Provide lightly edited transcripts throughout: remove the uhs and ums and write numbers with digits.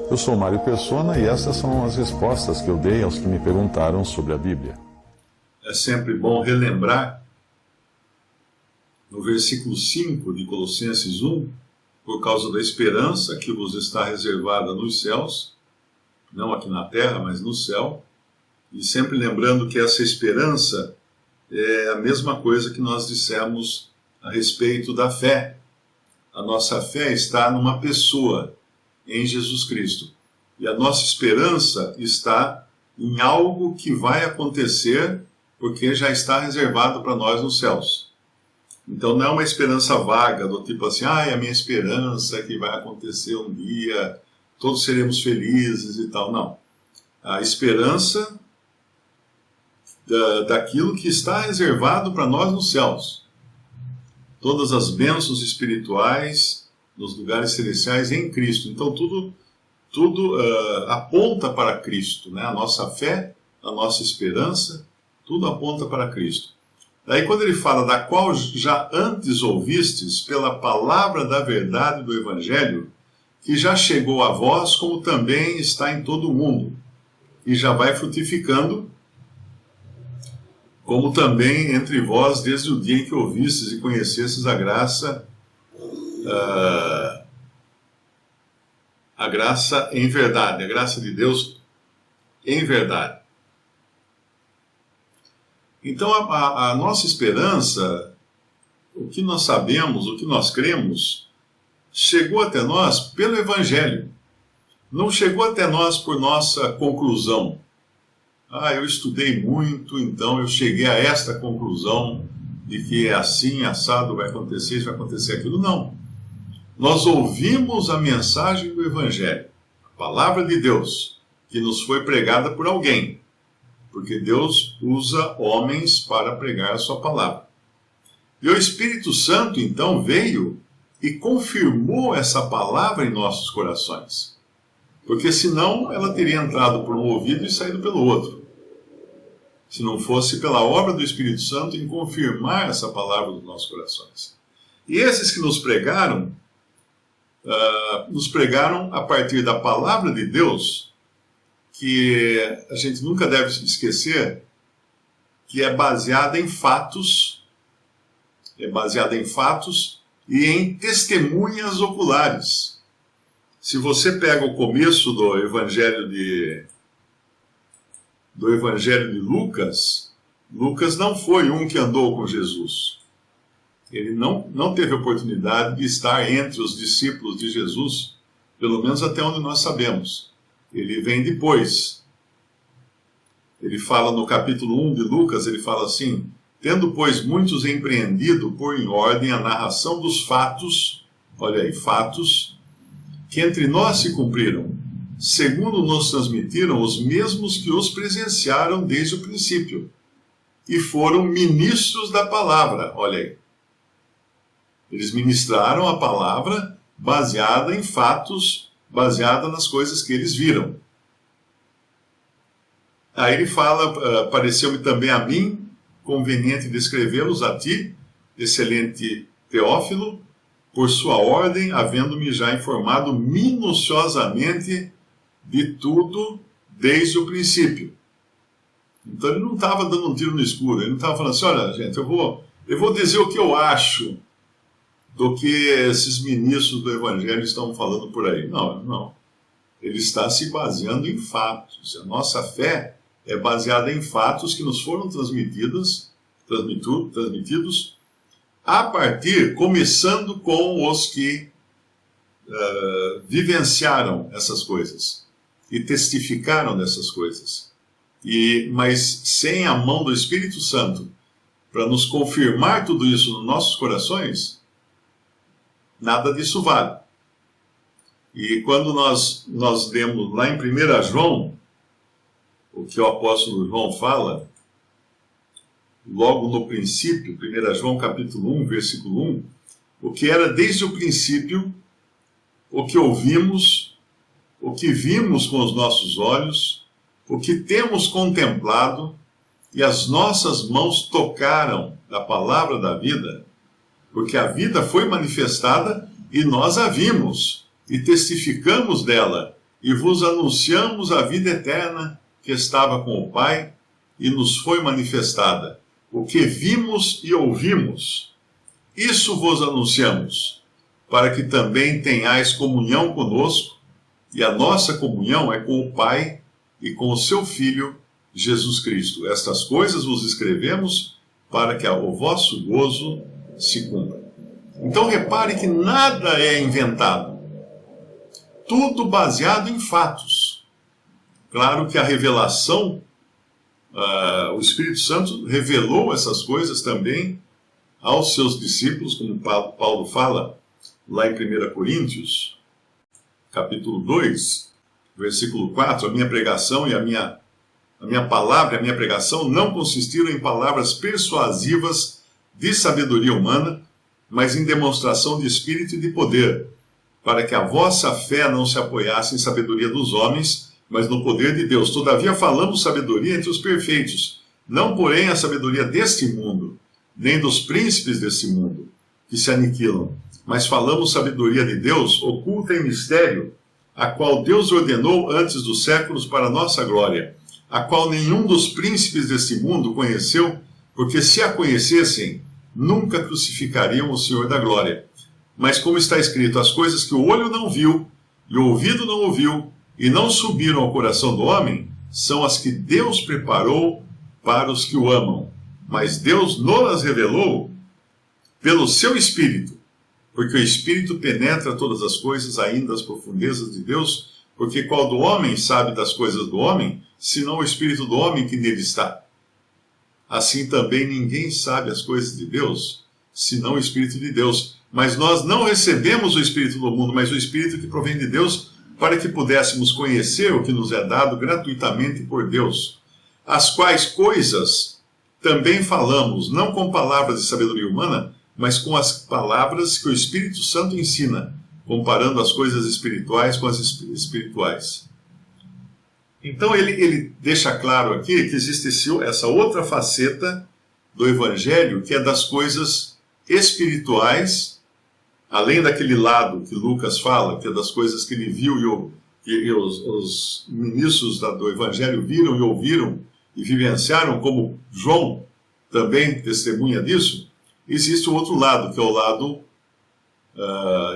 Eu sou Mário Persona e essas são as respostas que eu dei aos que me perguntaram sobre a Bíblia. É sempre bom relembrar, no versículo 5 de Colossenses 1, por causa da esperança que vos está reservada nos céus, não aqui na terra, mas no céu, e sempre lembrando que essa esperança é a mesma coisa que nós dissemos a respeito da fé. A nossa fé está numa pessoa, em Jesus Cristo. E a nossa esperança está em algo que vai acontecer, porque já está reservado para nós nos céus. Então não é uma esperança vaga, do tipo assim, é a minha esperança que vai acontecer um dia, todos seremos felizes e tal. Não. A esperança daquilo que está reservado para nós nos céus. Todas as bênçãos espirituais nos lugares celestiais em Cristo. Então tudo aponta para Cristo, né? A nossa fé, a nossa esperança, tudo aponta para Cristo. Daí quando ele fala da qual já antes ouvistes pela palavra da verdade do Evangelho, que já chegou a vós como também está em todo o mundo, e já vai frutificando, como também entre vós desde o dia em que ouvistes e conhecestes a graça em verdade, a graça de Deus em verdade. Então a nossa esperança, o que nós sabemos, o que nós cremos, chegou até nós pelo Evangelho. Não chegou até nós por nossa conclusão. Eu estudei muito, então eu cheguei a esta conclusão de que é assim, assado, vai acontecer isso, vai acontecer aquilo. Não. Nós ouvimos a mensagem do Evangelho, a palavra de Deus, que nos foi pregada por alguém, porque Deus usa homens para pregar a sua palavra. E o Espírito Santo, então, veio e confirmou essa palavra em nossos corações, porque senão ela teria entrado por um ouvido e saído pelo outro, se não fosse pela obra do Espírito Santo em confirmar essa palavra nos nossos corações. E esses que nos pregaram a partir da palavra de Deus, que a gente nunca deve esquecer, que é baseada em fatos, e em testemunhas oculares. Se você pega o começo do Evangelho de Lucas, Lucas não foi um que andou com Jesus. Ele não teve oportunidade de estar entre os discípulos de Jesus, pelo menos até onde nós sabemos. Ele vem depois. Ele fala no capítulo 1 de Lucas, ele fala assim: tendo, pois, muitos empreendido por em ordem a narração dos fatos, olha aí, fatos, que entre nós se cumpriram, segundo nos transmitiram os mesmos que os presenciaram desde o princípio, e foram ministros da palavra, olha aí. Eles ministraram a palavra baseada em fatos, baseada nas coisas que eles viram. Aí ele fala, pareceu-me também a mim conveniente descrevê-los a ti, excelente Teófilo, por sua ordem, havendo-me já informado minuciosamente de tudo desde o princípio. Então ele não estava dando um tiro no escuro, ele não estava falando assim, olha gente, eu vou dizer o que eu acho do que esses ministros do Evangelho estão falando por aí. Não. Ele está se baseando em fatos. A nossa fé é baseada em fatos que nos foram transmitidos a partir, começando com os que vivenciaram essas coisas e testificaram dessas coisas. Mas sem a mão do Espírito Santo para nos confirmar tudo isso nos nossos corações, nada disso vale. E quando nós lemos lá em 1 João, o que o apóstolo João fala, logo no princípio, 1 João capítulo 1, versículo 1, o que era desde o princípio, o que ouvimos, o que vimos com os nossos olhos, o que temos contemplado, e as nossas mãos tocaram da palavra da vida, porque a vida foi manifestada e nós a vimos, e testificamos dela, e vos anunciamos a vida eterna que estava com o Pai e nos foi manifestada. O que vimos e ouvimos, isso vos anunciamos, para que também tenhais comunhão conosco, e a nossa comunhão é com o Pai e com o seu Filho, Jesus Cristo. Estas coisas vos escrevemos para que o vosso gozo se cumpra. Então repare que nada é inventado. Tudo baseado em fatos. Claro que a revelação, o Espírito Santo revelou essas coisas também aos seus discípulos, como Paulo fala lá em 1 Coríntios, capítulo 2, versículo 4, a minha pregação e a minha palavra, a minha pregação não consistiram em palavras persuasivas de sabedoria humana, mas em demonstração de espírito e de poder, para que a vossa fé não se apoiasse em sabedoria dos homens, mas no poder de Deus. Todavia falamos sabedoria entre os perfeitos, não porém a sabedoria deste mundo, nem dos príncipes deste mundo, que se aniquilam, mas falamos sabedoria de Deus, oculta em mistério, a qual Deus ordenou antes dos séculos para a nossa glória, a qual nenhum dos príncipes deste mundo conheceu, porque se a conhecessem, nunca crucificariam o Senhor da glória. Mas como está escrito, as coisas que o olho não viu, e o ouvido não ouviu, e não subiram ao coração do homem, são as que Deus preparou para os que o amam. Mas Deus nos revelou pelo seu Espírito, porque o Espírito penetra todas as coisas, ainda as profundezas de Deus, porque qual do homem sabe das coisas do homem, senão o Espírito do homem que nele está? Assim também ninguém sabe as coisas de Deus, senão o Espírito de Deus. Mas nós não recebemos o Espírito do mundo, mas o Espírito que provém de Deus, para que pudéssemos conhecer o que nos é dado gratuitamente por Deus. As quais coisas também falamos, não com palavras de sabedoria humana, mas com as palavras que o Espírito Santo ensina, comparando as coisas espirituais com as espirituais. Então ele deixa claro aqui que existe essa outra faceta do Evangelho, que é das coisas espirituais, além daquele lado que Lucas fala, que é das coisas que ele viu e os ministros do Evangelho viram e ouviram e vivenciaram, como João também testemunha disso. Existe o outro lado, que é o lado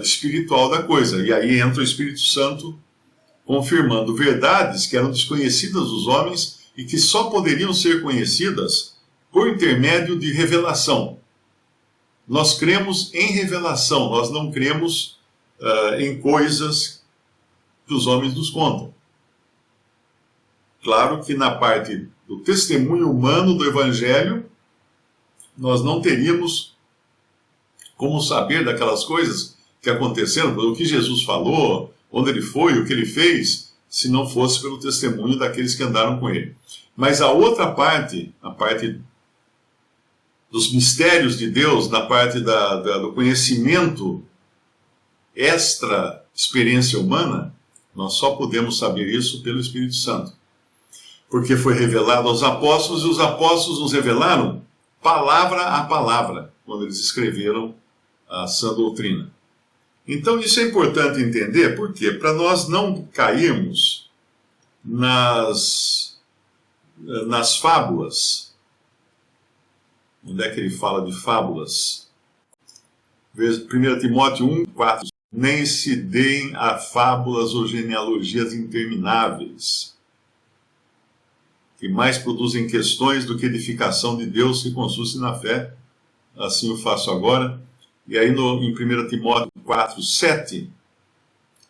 espiritual da coisa. E aí entra o Espírito Santo confirmando verdades que eram desconhecidas dos homens e que só poderiam ser conhecidas por intermédio de revelação. Nós cremos em revelação, nós não cremos em coisas que os homens nos contam. Claro que na parte do testemunho humano do Evangelho, nós não teríamos como saber daquelas coisas que aconteceram, o que Jesus falou, onde ele foi, o que ele fez, se não fosse pelo testemunho daqueles que andaram com ele. Mas a outra parte, a parte dos mistérios de Deus, na parte do conhecimento extra experiência humana, nós só podemos saber isso pelo Espírito Santo. Porque foi revelado aos apóstolos, e os apóstolos nos revelaram palavra a palavra, quando eles escreveram a sã doutrina. Então isso é importante entender, por quê? Para nós não cairmos nas fábulas. Onde é que ele fala de fábulas? 1 Timóteo 1, 4. Nem se deem a fábulas ou genealogias intermináveis, que mais produzem questões do que edificação de Deus se consulte na fé. Assim eu faço agora. E aí em 1 Timóteo 4, 7,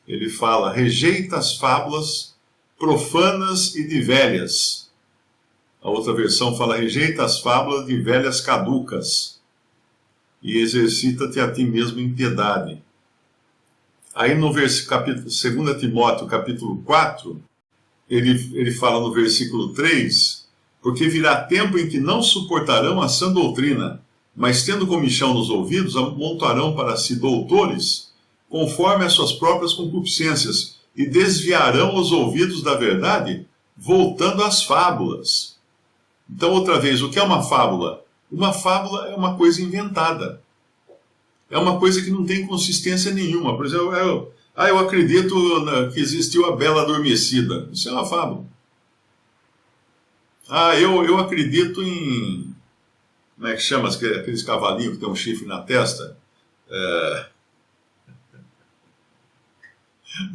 ele fala: rejeita as fábulas profanas e de velhas. A outra versão fala: rejeita as fábulas de velhas caducas e exercita-te a ti mesmo em piedade. Aí no 2 Timóteo capítulo 4, ele fala no versículo 3, porque virá tempo em que não suportarão a sã doutrina, mas tendo comichão nos ouvidos, amontoarão para si doutores, conforme as suas próprias concupiscências, e desviarão os ouvidos da verdade, voltando às fábulas. Então, outra vez, o que é uma fábula? Uma fábula é uma coisa inventada. É uma coisa que não tem consistência nenhuma. Por exemplo, Eu acredito que existiu a Bela Adormecida. Isso é uma fábula. Eu acredito em... Como é que chama? Aqueles cavalinhos que tem um chifre na testa?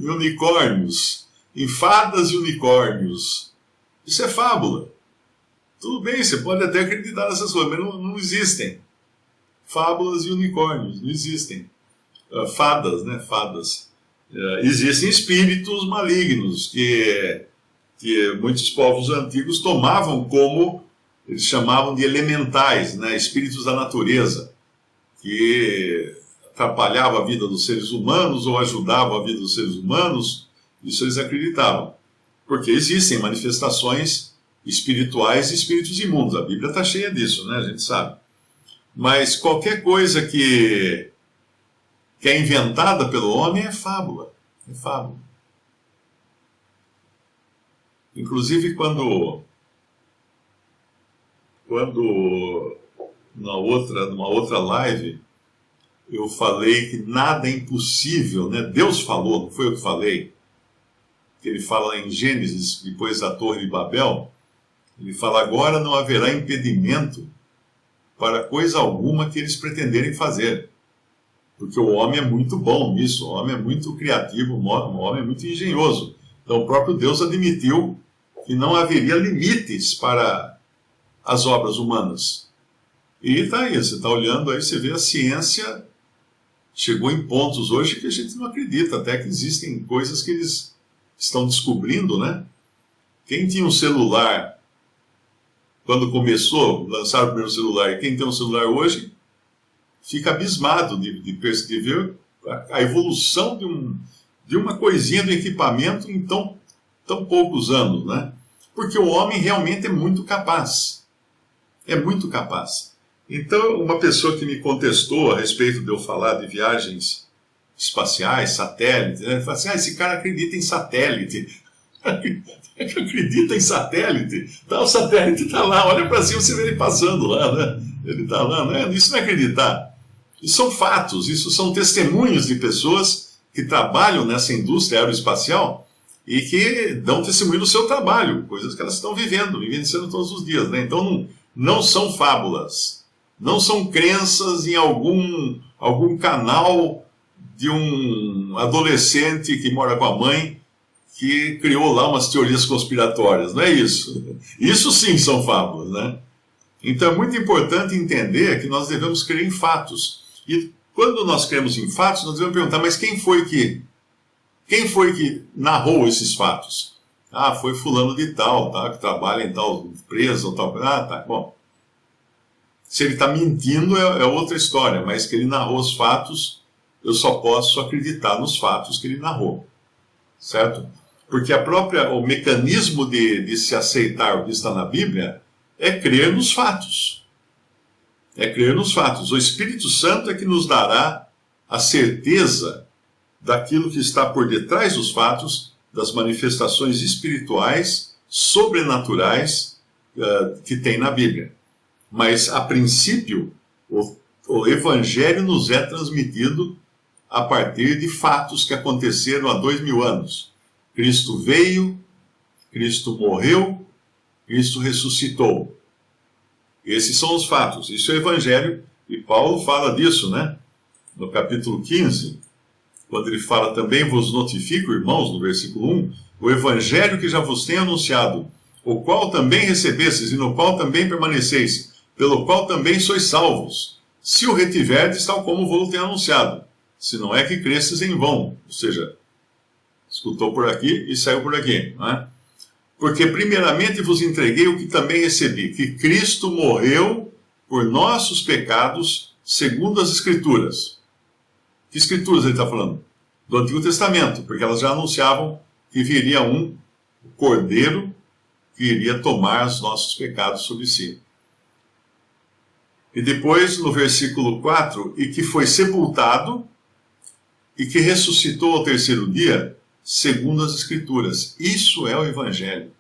Em unicórnios. Em fadas e unicórnios. Isso é fábula. Tudo bem, você pode até acreditar nessas coisas, mas não existem. Fábulas e unicórnios, não existem. Fadas, né? Fadas. Existem espíritos malignos que muitos povos antigos tomavam como, eles chamavam de elementais, né? Espíritos da natureza, que atrapalhavam a vida dos seres humanos ou ajudavam a vida dos seres humanos. Isso eles acreditavam. Porque existem manifestações espirituais e espíritos imundos. A Bíblia está cheia disso, né? A gente sabe. Mas qualquer coisa que é inventada pelo homem é fábula. É fábula. Inclusive quando numa outra live eu falei que nada é impossível, né? Deus falou, não foi eu que falei. Que ele fala em Gênesis, depois da Torre de Babel, ele fala: agora não haverá impedimento para coisa alguma que eles pretenderem fazer. Porque o homem é muito bom nisso, o homem é muito criativo, o homem é muito engenhoso. Então o próprio Deus admitiu que não haveria limites para as obras humanas. E está aí, você está olhando aí, você vê a ciência chegou em pontos hoje que a gente não acredita, até que existem coisas que eles estão descobrindo, né? Quem tinha um celular quando começou, lançaram o primeiro celular, e quem tem um celular hoje fica abismado de ver a evolução de uma coisinha do equipamento em tão poucos anos, né? Porque o homem realmente é muito capaz. É muito capaz. Então, uma pessoa que me contestou a respeito de eu falar de viagens espaciais, satélite, né? Fala assim: esse cara acredita em satélite. Acredita em satélite? O satélite está lá, olha para cima, você vê ele passando lá, né? Ele está lá, né? Isso não é acreditar. Isso são fatos, isso são testemunhos de pessoas que trabalham nessa indústria aeroespacial e que dão testemunho do seu trabalho, coisas que elas estão vivenciando todos os dias, né? Então não são fábulas, não são crenças em algum canal de um adolescente que mora com a mãe que criou lá umas teorias conspiratórias, não é isso? Isso sim são fábulas, né? Então é muito importante entender que nós devemos crer em fatos. E quando nós cremos em fatos, nós devemos perguntar: mas quem foi que narrou esses fatos? Foi fulano de tal, tá? Que trabalha em tal empresa ou tal. Tá, bom. Se ele está mentindo é outra história, mas que ele narrou os fatos, eu só posso acreditar nos fatos que ele narrou. Certo? Porque o mecanismo de se aceitar o que está na Bíblia é crer nos fatos. É crer nos fatos. O Espírito Santo é que nos dará a certeza daquilo que está por detrás dos fatos, das manifestações espirituais, sobrenaturais que tem na Bíblia. Mas, a princípio, o Evangelho nos é transmitido a partir de fatos que aconteceram há 2000 anos. Cristo veio, Cristo morreu, Cristo ressuscitou. Esses são os fatos, isso é o Evangelho, e Paulo fala disso, né? No capítulo 15, quando ele fala: também vos notifico, irmãos, no versículo 1, o Evangelho que já vos tenho anunciado, o qual também recebestes e no qual também permaneceis, pelo qual também sois salvos, se o retiverdes tal como vos tenho anunciado, se não é que cresces em vão, ou seja, escutou por aqui e saiu por aqui, não é? Porque primeiramente vos entreguei o que também recebi, que Cristo morreu por nossos pecados, segundo as Escrituras. Que Escrituras ele está falando? Do Antigo Testamento, porque elas já anunciavam que viria um Cordeiro que iria tomar os nossos pecados sobre si. E depois, no versículo 4, e que foi sepultado e que ressuscitou ao terceiro dia, segundo as Escrituras. Isso é o Evangelho.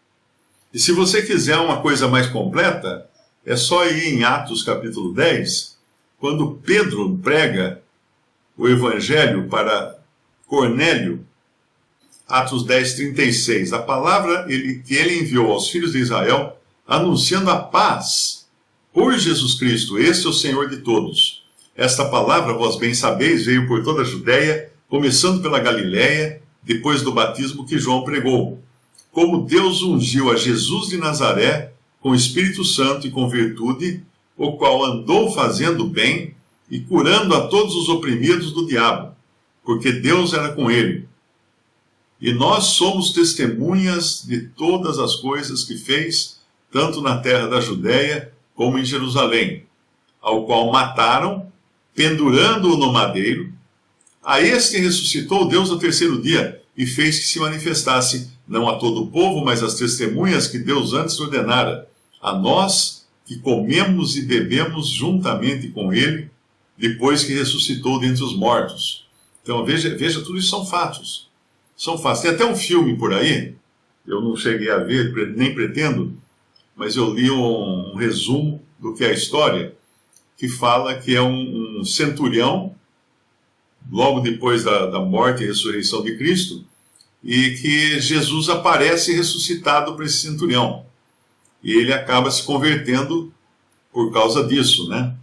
E se você quiser uma coisa mais completa, é só ir em Atos capítulo 10, quando Pedro prega o Evangelho para Cornélio, Atos 10, 36. A palavra que ele enviou aos filhos de Israel, anunciando a paz por Jesus Cristo, este é o Senhor de todos. Esta palavra, vós bem sabeis, veio por toda a Judéia, começando pela Galiléia, depois do batismo que João pregou. Como Deus ungiu a Jesus de Nazaré com o Espírito Santo e com virtude, o qual andou fazendo bem e curando a todos os oprimidos do diabo, porque Deus era com ele. E nós somos testemunhas de todas as coisas que fez, tanto na terra da Judéia como em Jerusalém, ao qual mataram, pendurando-o no madeiro. A este ressuscitou Deus no terceiro dia e fez que se manifestasse, não a todo o povo, mas às testemunhas que Deus antes ordenara, a nós que comemos e bebemos juntamente com ele, depois que ressuscitou dentre os mortos. Então veja, tudo isso são fatos. São fatos. Tem até um filme por aí, eu não cheguei a ver, nem pretendo, mas eu li um resumo do que é a história, que fala que é um centurião, logo depois da morte e ressurreição de Cristo, e que Jesus aparece ressuscitado para esse centurião. E ele acaba se convertendo por causa disso, né?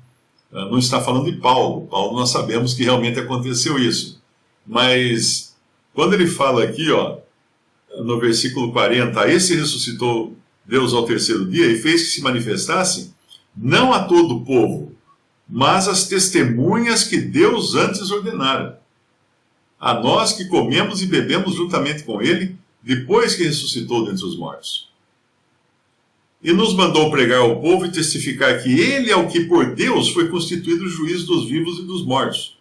Não está falando de Paulo. Paulo, nós sabemos que realmente aconteceu isso. Mas quando ele fala aqui, ó, no versículo 40, a esse ressuscitou Deus ao terceiro dia e fez que se manifestasse, não a todo o povo, mas as testemunhas que Deus antes ordenara, a nós que comemos e bebemos juntamente com ele, depois que ressuscitou dentre os mortos. E nos mandou pregar ao povo e testificar que ele é o que por Deus foi constituído o juiz dos vivos e dos mortos.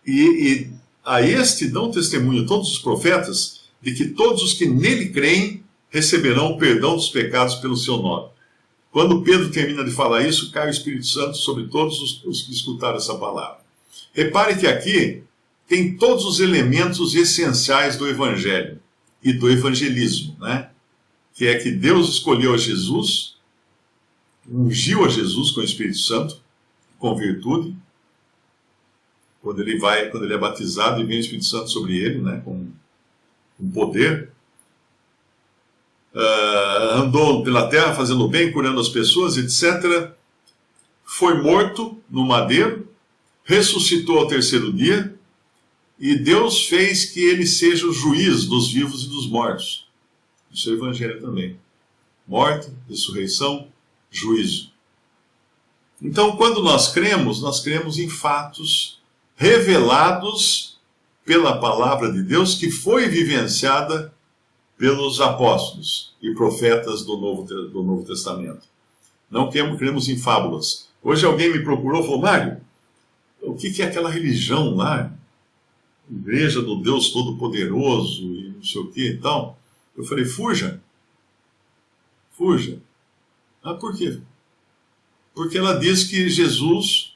E a este dão testemunho todos os profetas de que todos os que nele creem receberão o perdão dos pecados pelo seu nome. Quando Pedro termina de falar isso, cai o Espírito Santo sobre todos os que escutaram essa palavra. Repare que aqui tem todos os elementos essenciais do Evangelho e do evangelismo, né? Que é que Deus escolheu a Jesus, ungiu a Jesus com o Espírito Santo, com virtude, quando ele é batizado e vem o Espírito Santo sobre ele, né? Com poder. Andou pela terra fazendo bem, curando as pessoas, etc. Foi morto no madeiro, ressuscitou ao terceiro dia, e Deus fez que ele seja o juiz dos vivos e dos mortos. Isso é o Evangelho também. Morte, ressurreição, juízo. Então, quando nós cremos em fatos revelados pela palavra de Deus, que foi vivenciada pelos apóstolos e profetas do Novo Testamento. Não cremos em fábulas. Hoje alguém me procurou e falou: Mário, o que é aquela religião lá? Igreja do Deus Todo-Poderoso e não sei o que e tal. Eu falei: fuja. Ah, por quê? Porque ela diz que Jesus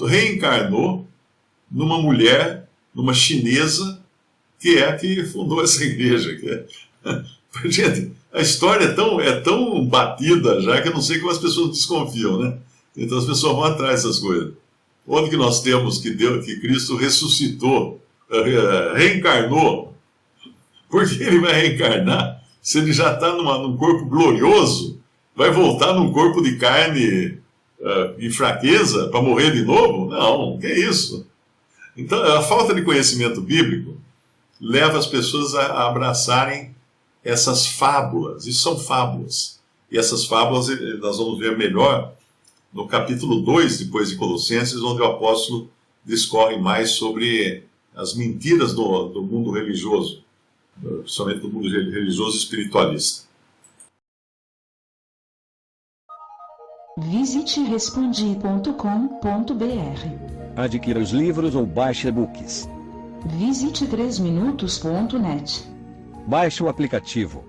reencarnou numa mulher, numa chinesa, que é a que fundou essa igreja. Gente, a história é tão batida já que eu não sei como as pessoas desconfiam, né? Então as pessoas vão atrás dessas coisas. Onde que nós temos que Cristo ressuscitou, reencarnou? Por que ele vai reencarnar? Se ele já está num corpo glorioso, vai voltar num corpo de carne e fraqueza para morrer de novo? Não, que isso? Então, a falta de conhecimento bíblico leva as pessoas a abraçarem essas fábulas. Isso são fábulas. E essas fábulas nós vamos ver melhor no capítulo 2, depois de Colossenses, onde o apóstolo discorre mais sobre as mentiras do mundo religioso, principalmente do mundo religioso espiritualista. Visite respondi.com.br. Adquira os livros ou baixe e-books. Visite 3minutos.net. Baixe o aplicativo.